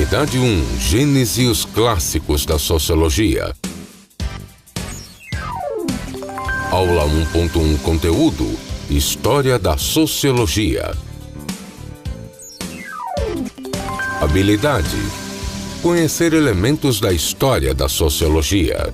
Unidade 1. Gênese e os clássicos da sociologia. Aula 1.1. Conteúdo: História da sociologia. Habilidade: conhecer elementos da história da sociologia.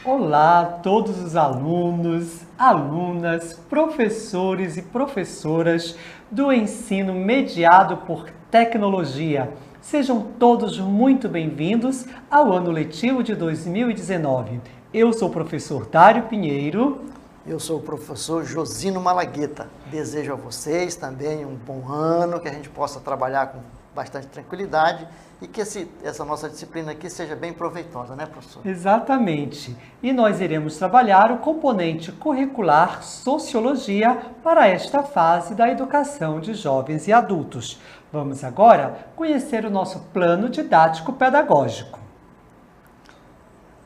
Olá a todos os alunos, alunas, professores e professoras do ensino mediado por tecnologia. Sejam todos muito bem-vindos ao ano letivo de 2019. Eu sou o professor Dário Pinheiro. Eu sou o professor Josino Malagueta. Desejo a vocês também um bom ano, que a gente possa trabalhar com bastante tranquilidade e que essa nossa disciplina aqui seja bem proveitosa, né, professor? Exatamente. E nós iremos trabalhar o componente curricular Sociologia para esta fase da educação de jovens e adultos. Vamos agora conhecer o nosso plano didático-pedagógico.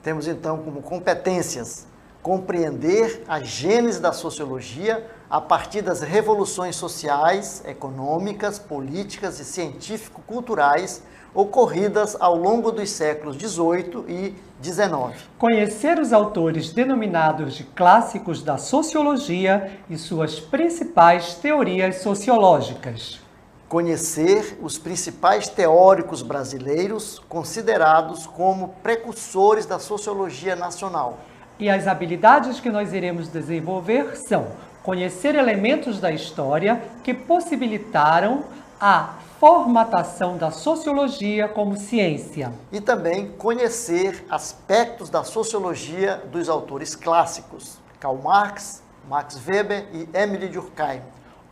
Temos então como competências compreender a gênese da sociologia a partir das revoluções sociais, econômicas, políticas e científico-culturais ocorridas ao longo dos séculos XVIII e XIX. Conhecer os autores denominados de clássicos da sociologia e suas principais teorias sociológicas. Conhecer os principais teóricos brasileiros considerados como precursores da sociologia nacional. E as habilidades que nós iremos desenvolver são conhecer elementos da história que possibilitaram a formatação da sociologia como ciência. E também conhecer aspectos da sociologia dos autores clássicos, Karl Marx, Max Weber e Émile Durkheim.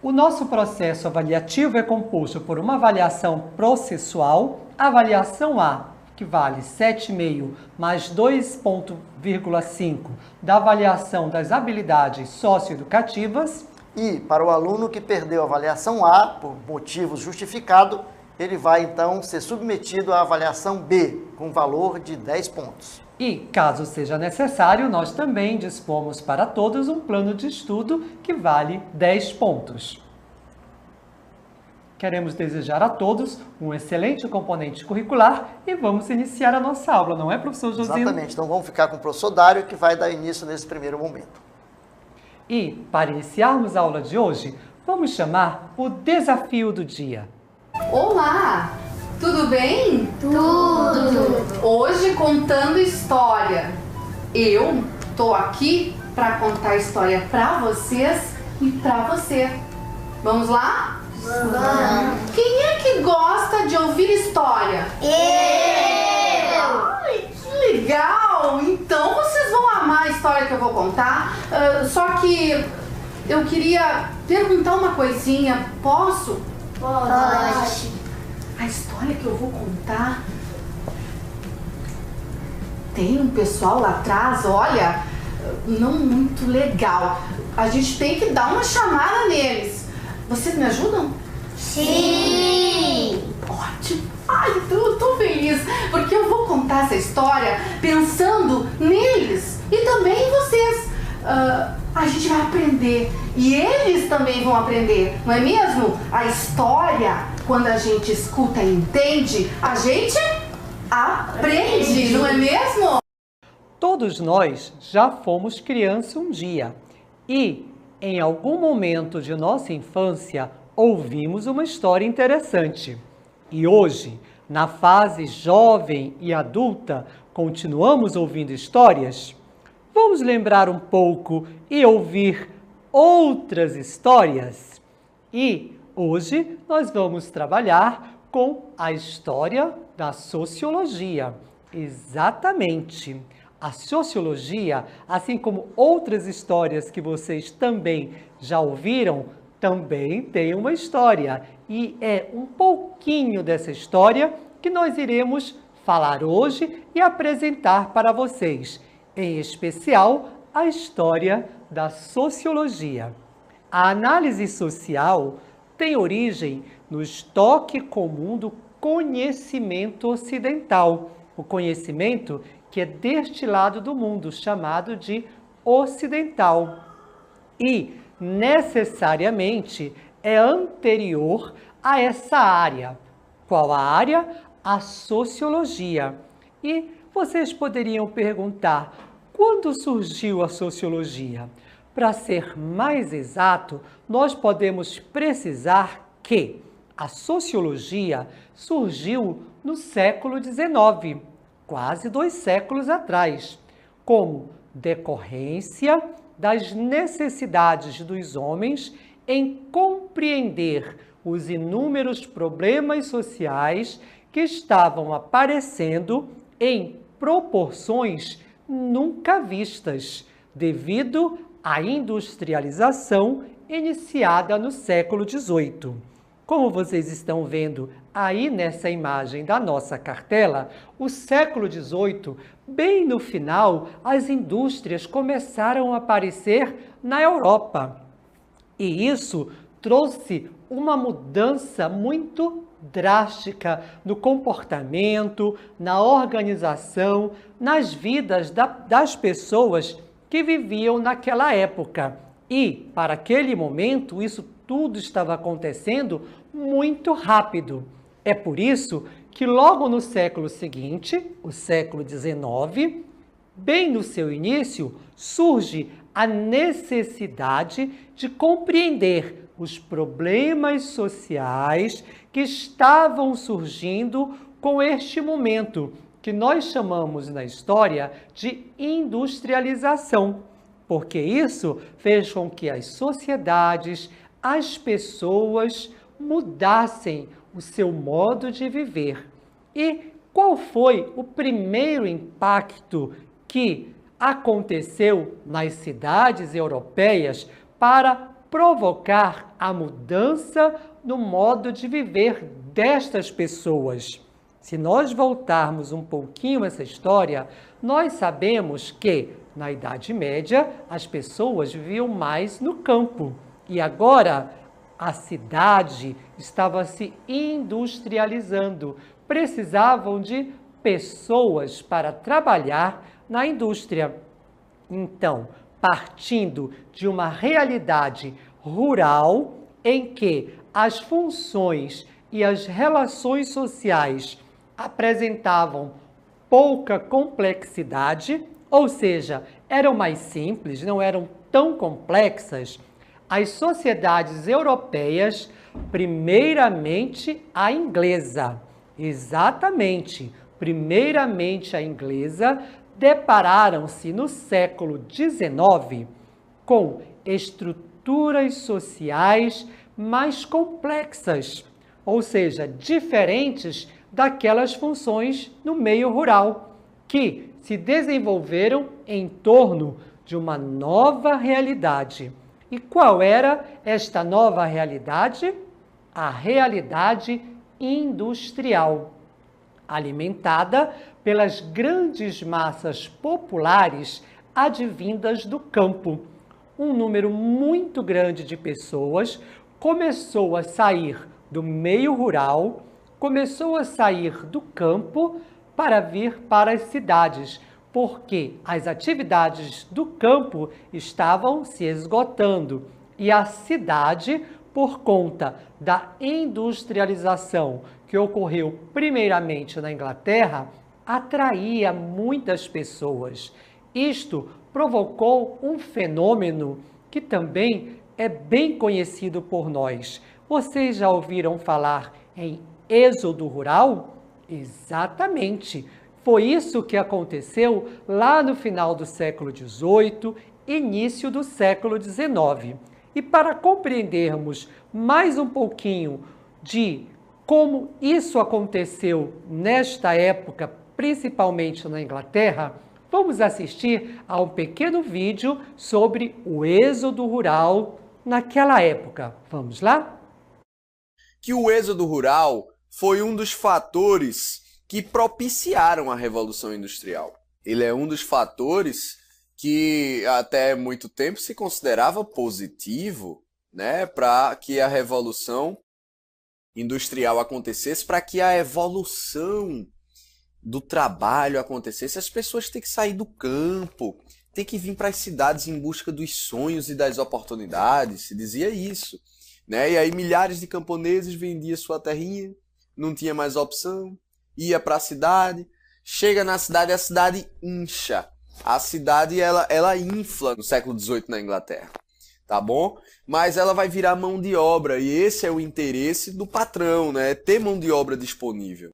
O nosso processo avaliativo é composto por uma avaliação processual, avaliação A, que vale 7,5 mais 2,5 da avaliação das habilidades socioeducativas. E para o aluno que perdeu a avaliação A, por motivos justificados, ele vai então ser submetido à avaliação B, com valor de 10 pontos. E, caso seja necessário, nós também dispomos para todos um plano de estudo que vale 10 pontos. Queremos desejar a todos um excelente componente curricular e vamos iniciar a nossa aula, não é, professor Josino? Exatamente, então vamos ficar com o professor Dário, que vai dar início nesse primeiro momento. E, para iniciarmos a aula de hoje, vamos chamar o desafio do dia. Olá, tudo bem? Tudo! Hoje contando história. Eu tô aqui para contar a história para vocês e para você. Vamos lá? Vamos! Quem é que gosta de ouvir história? Eu! Ai, que legal! Então vocês vão amar a história que eu vou contar. Só que eu queria perguntar uma coisinha. Posso? Pode! A história que eu vou contar tem um pessoal lá atrás, olha, não muito legal. A gente tem que dar uma chamada neles. Vocês me ajudam? Sim! Ótimo! Ai, eu tô feliz, porque eu vou contar essa história pensando neles e também em vocês. A gente vai aprender e eles também vão aprender, não é mesmo? A história, quando a gente escuta e entende, a gente aprende, não é mesmo? Todos nós já fomos criança um dia e, em algum momento de nossa infância, ouvimos uma história interessante. E hoje, na fase jovem e adulta, continuamos ouvindo histórias? Vamos lembrar um pouco e ouvir outras histórias? E hoje nós vamos trabalhar com a história da sociologia. Exatamente! A sociologia, assim como outras histórias que vocês também já ouviram, também tem uma história. E é um pouquinho dessa história que nós iremos falar hoje e apresentar para vocês. Em especial, a história da sociologia. A análise social tem origem no estoque comum do conhecimento ocidental. O conhecimento que é deste lado do mundo, chamado de ocidental. E, necessariamente, é anterior a essa área. Qual a área? A sociologia. E vocês poderiam perguntar, quando surgiu a sociologia? Para ser mais exato, nós podemos precisar que a sociologia surgiu no século XIX, quase 2 séculos atrás, como decorrência das necessidades dos homens em compreender os inúmeros problemas sociais que estavam aparecendo em proporções nunca vistas, devido à industrialização iniciada no século XVIII. Como vocês estão vendo aí nessa imagem da nossa cartela, o século XVIII, bem no final, as indústrias começaram a aparecer na Europa. E isso trouxe uma mudança muito drástica no comportamento, na organização, nas vidas das pessoas que viviam naquela época. E, para aquele momento, isso tudo estava acontecendo muito rápido. É por isso que logo no século seguinte, o século XIX, bem no seu início, surge a necessidade de compreender os problemas sociais que estavam surgindo com este momento, que nós chamamos na história de industrialização, porque isso fez com que as sociedades, as pessoas mudassem o seu modo de viver. E qual foi o primeiro impacto que aconteceu nas cidades europeias para provocar a mudança no modo de viver destas pessoas? Se nós voltarmos um pouquinho essa história, nós sabemos que, na Idade Média, as pessoas viviam mais no campo. E agora, a cidade estava se industrializando. Precisavam de pessoas para trabalhar na indústria. Então, partindo de uma realidade rural em que as funções e as relações sociais apresentavam pouca complexidade, ou seja, eram mais simples, não eram tão complexas, as sociedades europeias, primeiramente a inglesa, exatamente, primeiramente a inglesa, depararam-se no século XIX com estruturas sociais mais complexas, ou seja, diferentes daquelas funções no meio rural, que se desenvolveram em torno de uma nova realidade. E qual era esta nova realidade? A realidade industrial, alimentada pelas grandes massas populares advindas do campo. Um número muito grande de pessoas começou a sair do meio rural, começou a sair do campo para vir para as cidades, porque as atividades do campo estavam se esgotando e a cidade, por conta da industrialização que ocorreu primeiramente na Inglaterra, atraía muitas pessoas. Isto provocou um fenômeno que também é bem conhecido por nós. Vocês já ouviram falar em êxodo rural? Exatamente. Foi isso que aconteceu lá no final do século XVIII, início do século XIX. E para compreendermos mais um pouquinho de como isso aconteceu nesta época, principalmente na Inglaterra, vamos assistir a um pequeno vídeo sobre o êxodo rural naquela época. Vamos lá? Que o êxodo rural foi um dos fatores que propiciaram a Revolução Industrial. Ele é um dos fatores que até muito tempo se considerava positivo, né, para que a Revolução Industrial acontecesse, para que a evolução do trabalho acontecesse. As pessoas têm que sair do campo, têm que vir para as cidades em busca dos sonhos e das oportunidades, se dizia isso. né? E aí milhares de camponeses vendiam sua terrinha, não tinha mais opção, ia para a cidade, chega na cidade, a cidade incha. A cidade, ela infla no século XVIII na Inglaterra, tá bom? Mas ela vai virar mão de obra, e esse é o interesse do patrão, né? Ter mão de obra disponível.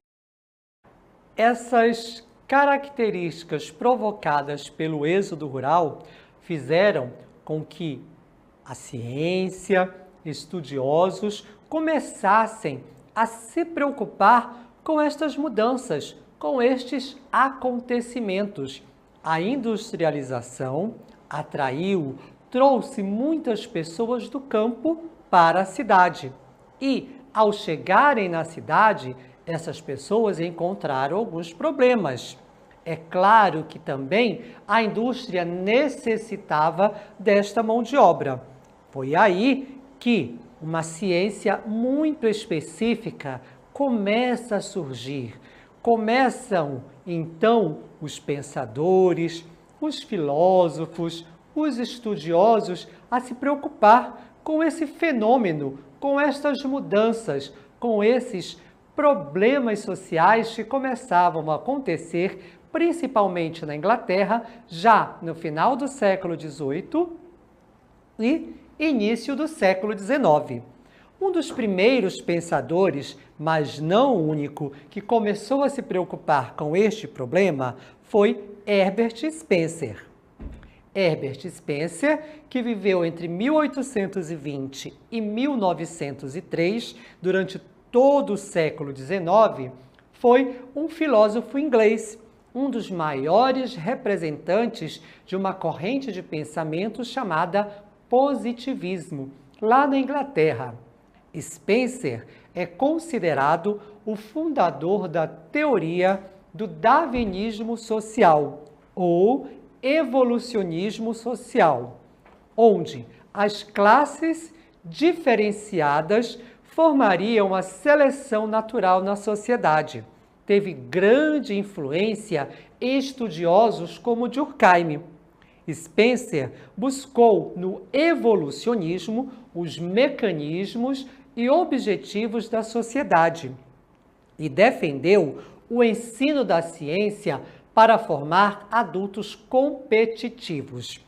Essas características provocadas pelo êxodo rural fizeram com que a ciência, estudiosos começassem a se preocupar com estas mudanças, com estes acontecimentos. A industrialização atraiu, trouxe muitas pessoas do campo para a cidade. E, ao chegarem na cidade, essas pessoas encontraram alguns problemas. É claro que também a indústria necessitava desta mão de obra. Foi aí que uma ciência muito específica começa a surgir. Começam, então, os pensadores, os filósofos, os estudiosos a se preocupar com esse fenômeno, com estas mudanças, com esses problemas sociais que começavam a acontecer, principalmente na Inglaterra, já no final do século XVIII e início do século XIX. Um dos primeiros pensadores, mas não o único, que começou a se preocupar com este problema foi Herbert Spencer. Herbert Spencer, que viveu entre 1820 e 1903, durante todo o século XIX, foi um filósofo inglês, um dos maiores representantes de uma corrente de pensamento chamada positivismo, lá na Inglaterra. Spencer é considerado o fundador da teoria do darwinismo social, ou evolucionismo social, onde as classes diferenciadas formariam a seleção natural na sociedade. Teve grande influência em estudiosos como Durkheim. Spencer buscou no evolucionismo os mecanismos e objetivos da sociedade e defendeu o ensino da ciência para formar adultos competitivos.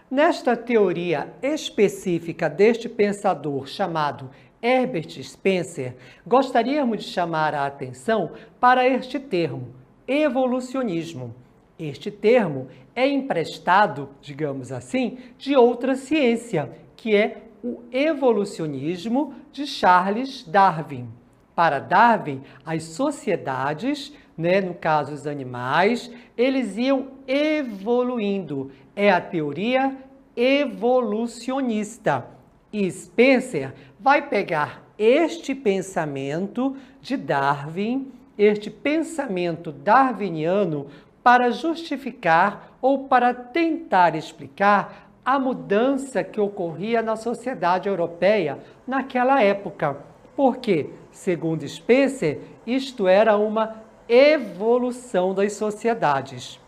Nesta teoria específica deste pensador chamado Herbert Spencer, gostaríamos de chamar a atenção para este termo, evolucionismo. Este termo é emprestado, digamos assim, de outra ciência, que é o evolucionismo de Charles Darwin. Para Darwin, as sociedades, no caso os animais, eles iam evoluindo. É a teoria evolucionista. E Spencer vai pegar este pensamento de Darwin, este pensamento darwiniano, para justificar ou para tentar explicar a mudança que ocorria na sociedade europeia naquela época. Porque, segundo Spencer, isto era uma evolução das sociedades.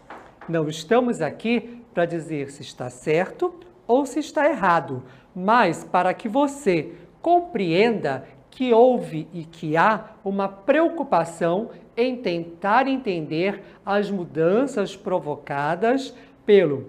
Não estamos aqui para dizer se está certo ou se está errado, mas para que você compreenda que houve e que há uma preocupação em tentar entender as mudanças provocadas pelo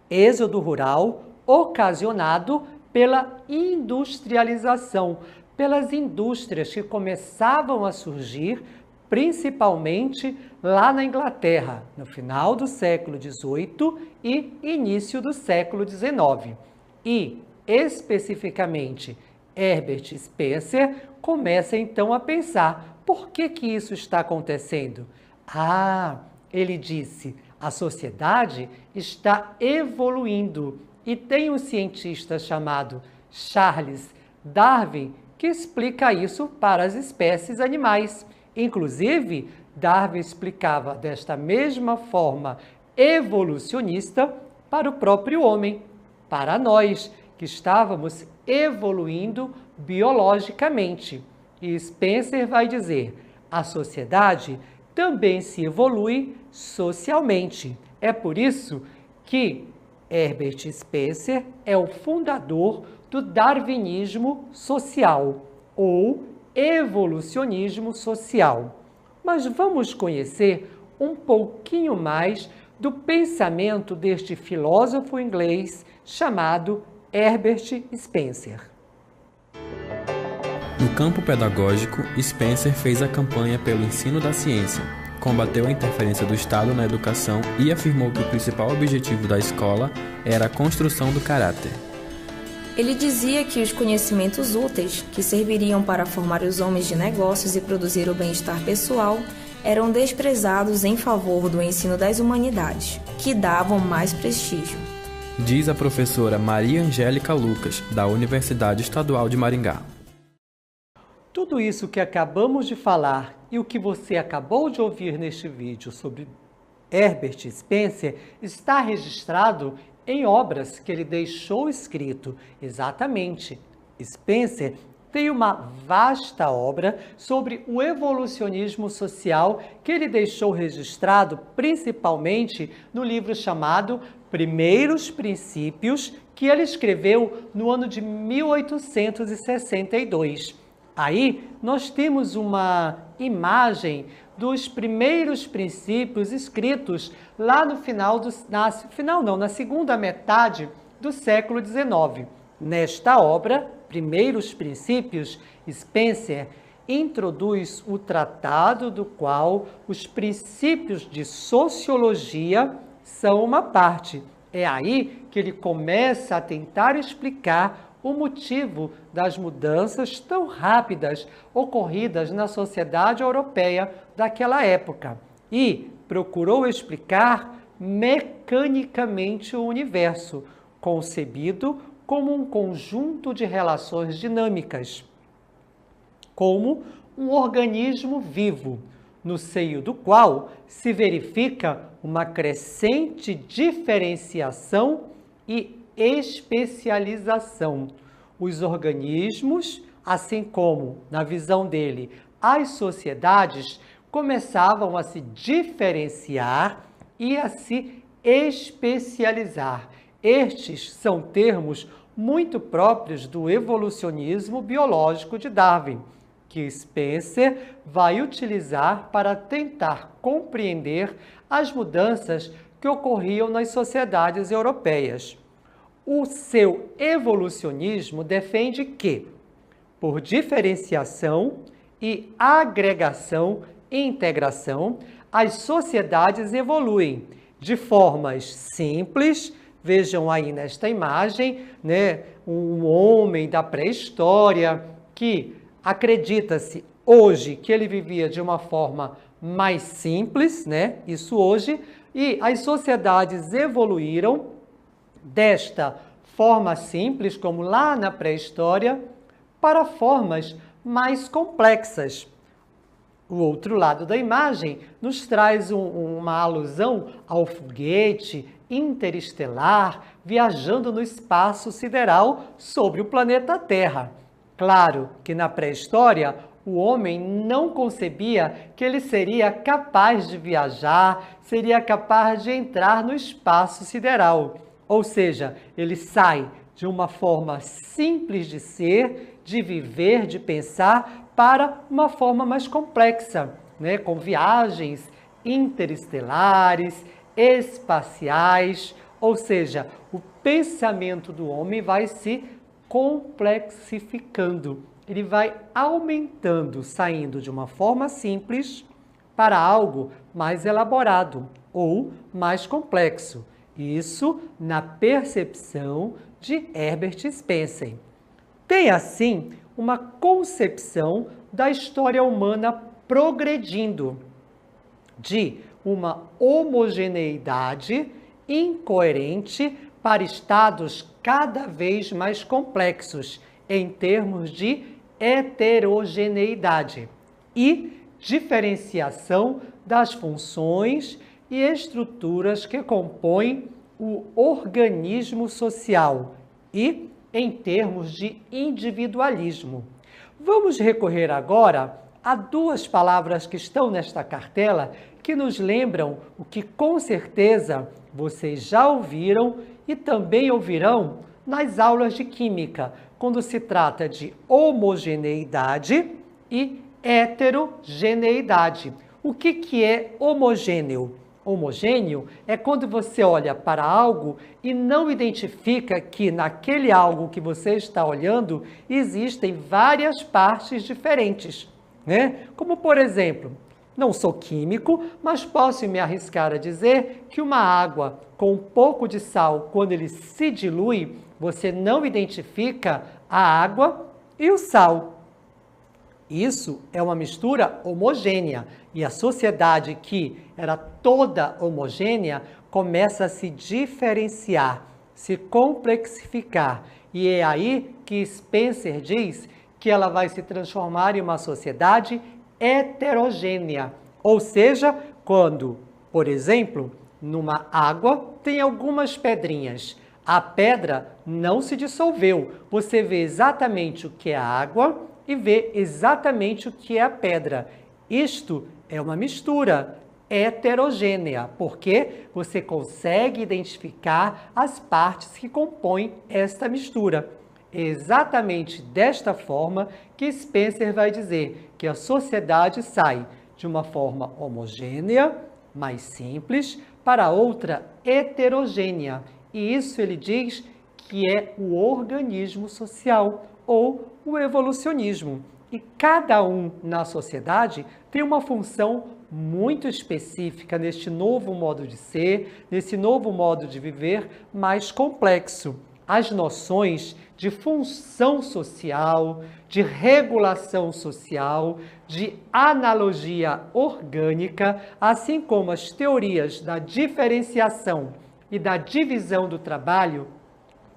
êxodo rural ocasionado pela industrialização, pelas indústrias que começavam a surgir, principalmente lá na Inglaterra, no final do século XVIII e início do século XIX. E, especificamente, Herbert Spencer começa então a pensar, por que isso está acontecendo? Ele disse, a sociedade está evoluindo. E tem um cientista chamado Charles Darwin que explica isso para as espécies animais. Inclusive, Darwin explicava desta mesma forma evolucionista para o próprio homem, para nós, que estávamos evoluindo biologicamente. E Spencer vai dizer, a sociedade também se evolui socialmente. É por isso que Herbert Spencer é o fundador do darwinismo social ou evolucionismo social. Mas vamos conhecer um pouquinho mais do pensamento deste filósofo inglês chamado Herbert Spencer. No campo pedagógico, Spencer fez a campanha pelo ensino da ciência, combateu a interferência do Estado na educação e afirmou que o principal objetivo da escola era a construção do caráter. Ele dizia que os conhecimentos úteis, que serviriam para formar os homens de negócios e produzir o bem-estar pessoal, eram desprezados em favor do ensino das humanidades, que davam mais prestígio. Diz a professora Maria Angélica Lucas, da Universidade Estadual de Maringá. Tudo isso que acabamos de falar e o que você acabou de ouvir neste vídeo sobre Herbert Spencer está registrado em obras que ele deixou escrito. Exatamente. Spencer tem uma vasta obra sobre o evolucionismo social que ele deixou registrado principalmente no livro chamado Primeiros Princípios, que ele escreveu no ano de 1862. Aí nós temos uma imagem dos primeiros princípios escritos lá no na segunda metade do século XIX. Nesta obra, Primeiros Princípios, Spencer introduz o tratado do qual os princípios de sociologia são uma parte. É aí que ele começa a tentar explicar o motivo das mudanças tão rápidas ocorridas na sociedade europeia daquela época e procurou explicar mecanicamente o universo, concebido como um conjunto de relações dinâmicas, como um organismo vivo, no seio do qual se verifica uma crescente diferenciação e especialização. Os organismos, assim como, na visão dele, as sociedades, começavam a se diferenciar e a se especializar. Estes são termos muito próprios do evolucionismo biológico de Darwin, que Spencer vai utilizar para tentar compreender as mudanças que ocorriam nas sociedades europeias. O seu evolucionismo defende que, por diferenciação e agregação e integração, as sociedades evoluem de formas simples. Vejam aí nesta imagem, né, um homem da pré-história que acredita-se hoje que ele vivia de uma forma mais simples, né? Isso hoje, e as sociedades evoluíram desta forma simples, como lá na pré-história, para formas mais complexas. O outro lado da imagem nos traz uma alusão ao foguete interestelar viajando no espaço sideral sobre o planeta Terra. Claro que na pré-história o homem não concebia que ele seria capaz de viajar, seria capaz de entrar no espaço sideral. Ou seja, ele sai de uma forma simples de ser, de viver, de pensar, para uma forma mais complexa, né? Com viagens interestelares, espaciais, ou seja, o pensamento do homem vai se complexificando, ele vai aumentando, saindo de uma forma simples para algo mais elaborado ou mais complexo. Isso na percepção de Herbert Spencer. Tem, assim, uma concepção da história humana progredindo de uma homogeneidade incoerente para estados cada vez mais complexos em termos de heterogeneidade e diferenciação das funções e estruturas que compõem o organismo social e em termos de individualismo. Vamos recorrer agora a duas palavras que estão nesta cartela que nos lembram o que com certeza vocês já ouviram e também ouvirão nas aulas de química, quando se trata de homogeneidade e heterogeneidade. O que é homogêneo? Homogêneo é quando você olha para algo e não identifica que naquele algo que você está olhando existem várias partes diferentes, né? Como, por exemplo, não sou químico, mas posso me arriscar a dizer que uma água com um pouco de sal, quando ele se dilui, você não identifica a água e o sal. Isso é uma mistura homogênea e a sociedade que era toda homogênea começa a se diferenciar, se complexificar. E é aí que Spencer diz que ela vai se transformar em uma sociedade heterogênea. Ou seja, quando, por exemplo, numa água tem algumas pedrinhas. A pedra não se dissolveu. Você vê exatamente o que é a água e vê exatamente o que é a pedra. Isto é uma mistura heterogênea, porque você consegue identificar as partes que compõem esta mistura. É exatamente desta forma que Spencer vai dizer que a sociedade sai de uma forma homogênea, mais simples, para outra heterogênea. E isso ele diz que é o organismo social ou o evolucionismo. E cada um na sociedade tem uma função muito específica neste novo modo de ser, nesse novo modo de viver mais complexo. As noções de função social, de regulação social, de analogia orgânica, assim como as teorias da diferenciação e da divisão do trabalho,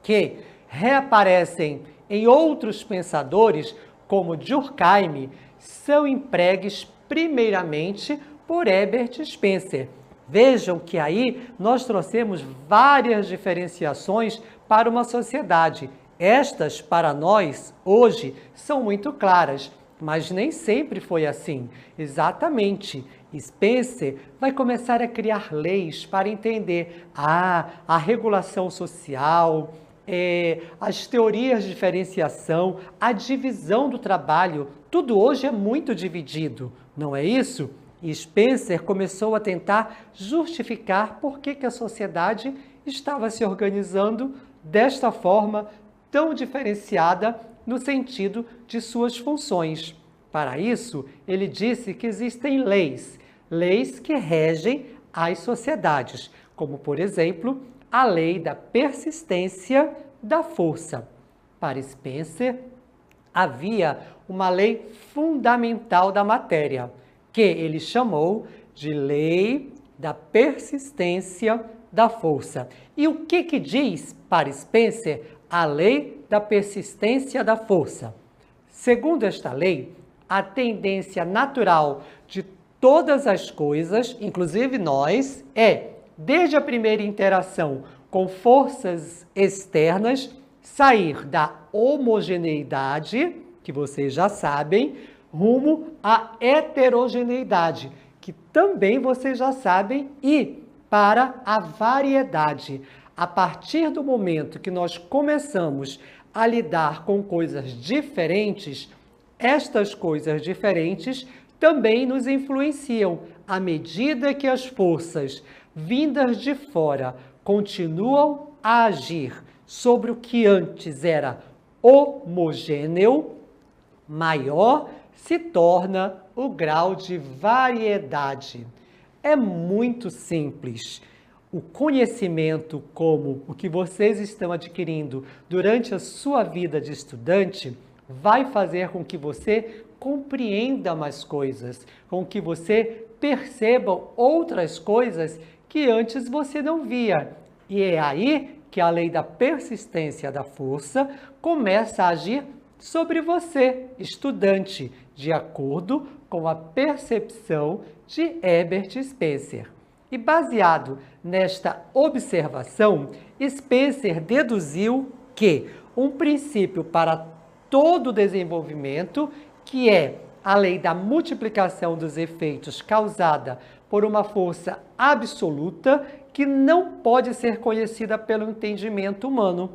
que reaparecem em outros pensadores, como Durkheim, são empregues primeiramente por Herbert Spencer. Vejam que aí nós trouxemos várias diferenciações para uma sociedade. Estas, para nós, hoje, são muito claras, mas nem sempre foi assim. Exatamente. Spencer vai começar a criar leis para entender a regulação social, as teorias de diferenciação, a divisão do trabalho. Tudo hoje é muito dividido, não é isso? E Spencer começou a tentar justificar por que a sociedade estava se organizando desta forma tão diferenciada no sentido de suas funções. Para isso, ele disse que existem leis que regem as sociedades, como, por exemplo, a lei da persistência da força. Para Spencer, havia uma lei fundamental da matéria, que ele chamou de lei da persistência da força. E o que diz para Spencer a lei da persistência da força? Segundo esta lei, a tendência natural de todas as coisas, inclusive nós, desde a primeira interação com forças externas, sair da homogeneidade, que vocês já sabem, rumo à heterogeneidade, que também vocês já sabem, e para a variedade. A partir do momento que nós começamos a lidar com coisas diferentes, estas coisas diferentes também nos influenciam à medida que as forças vindas de fora continuam a agir sobre o que antes era homogêneo, maior se torna o grau de variedade. É muito simples. O conhecimento, como o que vocês estão adquirindo durante a sua vida de estudante, vai fazer com que você compreenda mais coisas, com que você perceba outras coisas que antes você não via. E é aí que a lei da persistência da força começa a agir sobre você, estudante, de acordo com a percepção de Herbert Spencer. E baseado nesta observação, Spencer deduziu que um princípio para todo o desenvolvimento, que é a lei da multiplicação dos efeitos causada por uma força absoluta que não pode ser conhecida pelo entendimento humano.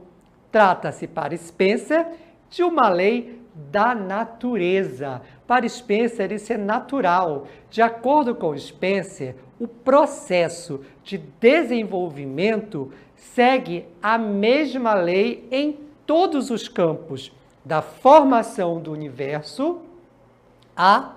Trata-se, para Spencer, de uma lei da natureza. Para Spencer, isso é natural. De acordo com Spencer, o processo de desenvolvimento segue a mesma lei em todos os campos, da formação do universo à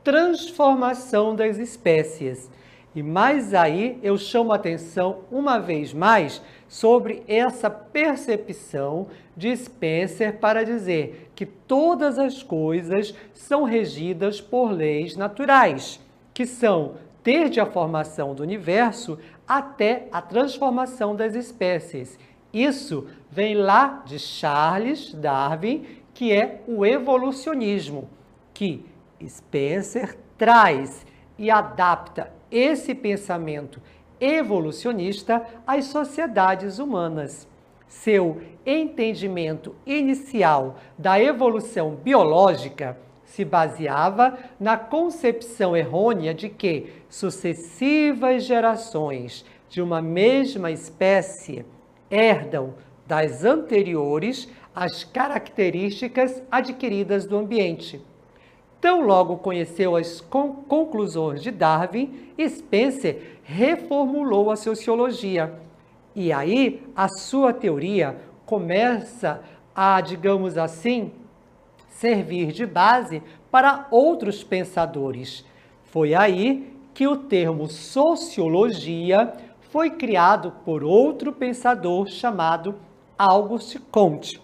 transformação das espécies. E mais aí eu chamo a atenção uma vez mais sobre essa percepção de Spencer para dizer que todas as coisas são regidas por leis naturais, que são desde a formação do universo até a transformação das espécies. Isso vem lá de Charles Darwin, que é o evolucionismo, que Spencer traz e adapta esse pensamento evolucionista às sociedades humanas. Seu entendimento inicial da evolução biológica se baseava na concepção errônea de que sucessivas gerações de uma mesma espécie herdam das anteriores as características adquiridas do ambiente. Tão logo conheceu as conclusões de Darwin, Spencer reformulou a sociologia. E aí a sua teoria começa a, digamos assim, servir de base para outros pensadores. Foi aí que o termo sociologia foi criado por outro pensador chamado Auguste Comte.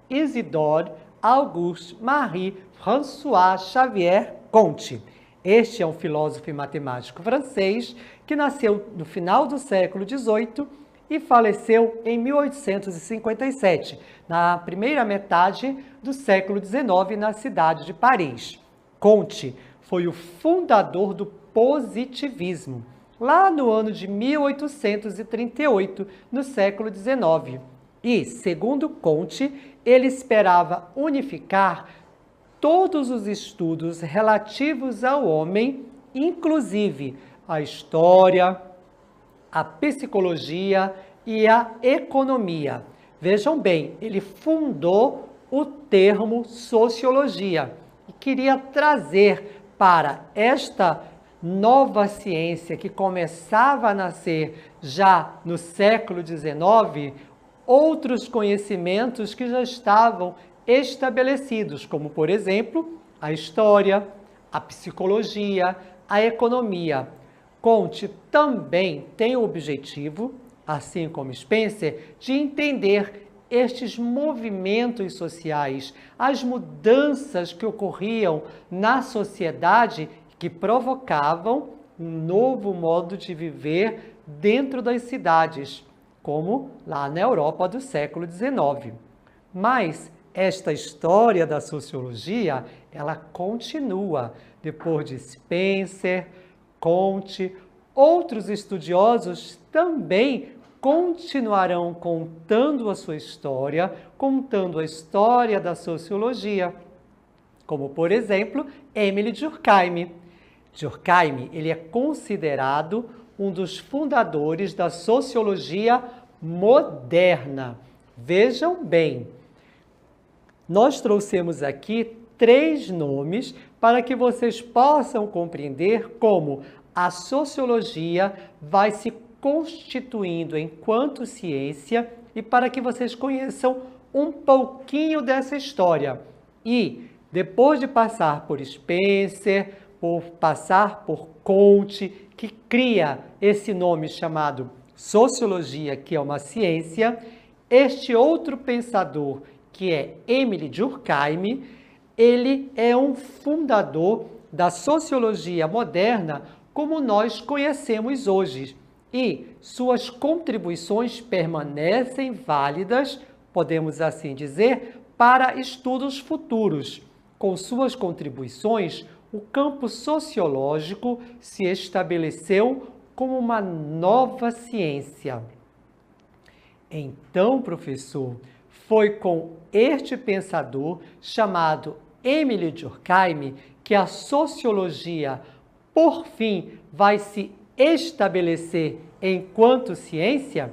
Isidore Auguste Marie François Xavier Comte. Este é um filósofo e matemático francês que nasceu no final do século XVIII e faleceu em 1857, na primeira metade do século XIX, na cidade de Paris. Comte foi o fundador do positivismo, lá no ano de 1838, no século XIX. E, segundo Comte, ele esperava unificar todos os estudos relativos ao homem, inclusive a história, a psicologia e a economia. Vejam bem, ele fundou o termo sociologia e queria trazer para esta nova ciência que começava a nascer já no século XIX, outros conhecimentos que já estavam estabelecidos, como, por exemplo, a história, a psicologia, a economia. Comte também tem o objetivo, assim como Spencer, de entender estes movimentos sociais, as mudanças que ocorriam na sociedade que provocavam um novo modo de viver dentro das cidades, como lá na Europa do século XIX. Mas esta história da sociologia, ela continua depois de Spencer, Comte, outros estudiosos também continuarão contando a sua história, contando a história da sociologia, como, por exemplo, Émile Durkheim. Durkheim, ele é considerado um dos fundadores da sociologia moderna. Vejam bem, nós trouxemos aqui 3 nomes para que vocês possam compreender como a sociologia vai se constituindo enquanto ciência e para que vocês conheçam um pouquinho dessa história. E depois de passar por Spencer, por passar por Comte, que cria esse nome chamado sociologia, que é uma ciência, este outro pensador, que é Émile Durkheim, ele é um fundador da sociologia moderna como nós conhecemos hoje. E suas contribuições permanecem válidas, podemos assim dizer, para estudos futuros. Com suas contribuições, o campo sociológico se estabeleceu como uma nova ciência. Então, professor, foi com este pensador chamado Émile Durkheim que a sociologia, por fim, vai se estabelecer enquanto ciência?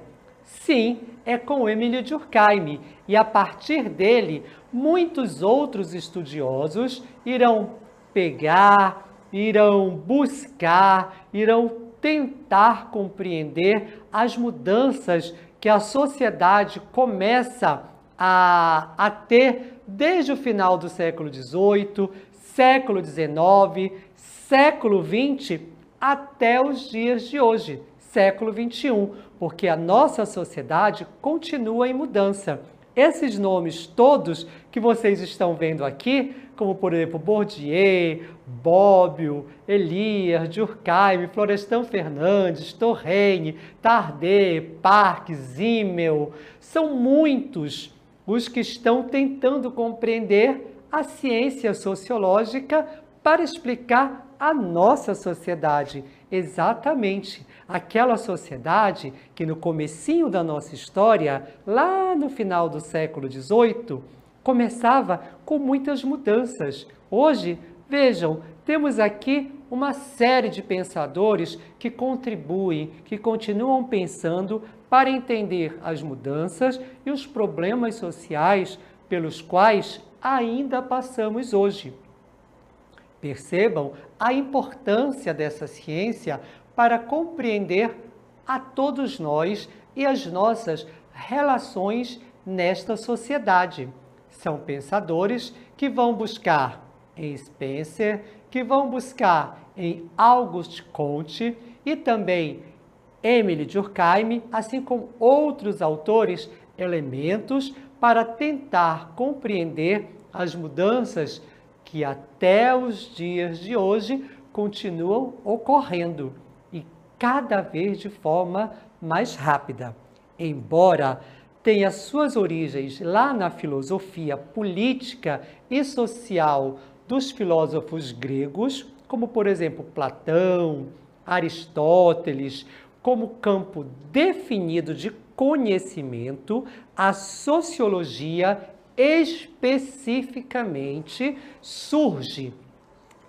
Sim, é com Émile Durkheim, e a partir dele, muitos outros estudiosos irão pegar, irão buscar, irão tentar compreender as mudanças que a sociedade começa a ter desde o final do século XVIII, século XIX, século XX, até os dias de hoje, século XXI, porque a nossa sociedade continua em mudança. Esses nomes todos que vocês estão vendo aqui, como por exemplo Bourdieu, Bobbio, Elias, Durkheim, Florestan Fernandes, Touraine, Tarde, Park, Simmel, são muitos os que estão tentando compreender a ciência sociológica para explicar a nossa sociedade. Exatamente, aquela sociedade que no comecinho da nossa história, lá no final do século XVIII, começava com muitas mudanças. Hoje, vejam, temos aqui uma série de pensadores que contribuem, que continuam pensando para entender as mudanças e os problemas sociais pelos quais ainda passamos hoje. Percebam a importância dessa ciência para compreender a todos nós e as nossas relações nesta sociedade. São pensadores que vão buscar em Spencer, que vão buscar em Auguste Comte e também Émile Durkheim, assim como outros autores, elementos para tentar compreender as mudanças que até os dias de hoje continuam ocorrendo e cada vez de forma mais rápida. Embora tenha suas origens lá na filosofia política e social dos filósofos gregos, como por exemplo Platão, Aristóteles, como campo definido de conhecimento, a sociologia especificamente surge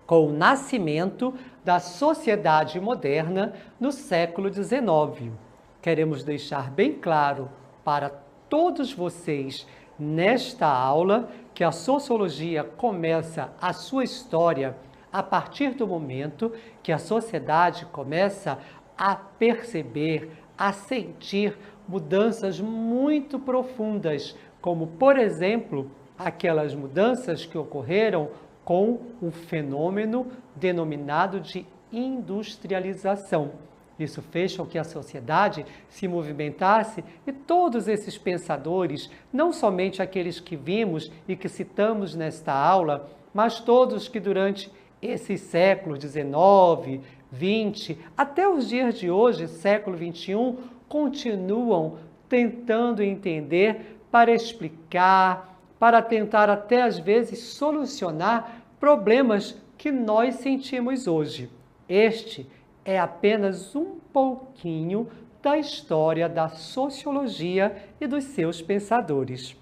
com o nascimento da sociedade moderna no século XIX. Queremos deixar bem claro para todos vocês nesta aula que a sociologia começa a sua história a partir do momento que a sociedade começa a perceber, a sentir mudanças muito profundas, como, por exemplo, aquelas mudanças que ocorreram com o fenômeno denominado de industrialização. Isso fez com que a sociedade se movimentasse e todos esses pensadores, não somente aqueles que vimos e que citamos nesta aula, mas todos que durante esses séculos XIX, XX, até os dias de hoje, século XXI, continuam tentando entender para explicar, para tentar até às vezes solucionar problemas que nós sentimos hoje. Este é apenas um pouquinho da história da sociologia e dos seus pensadores.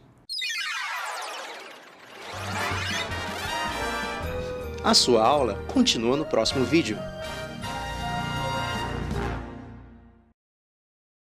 A sua aula continua no próximo vídeo.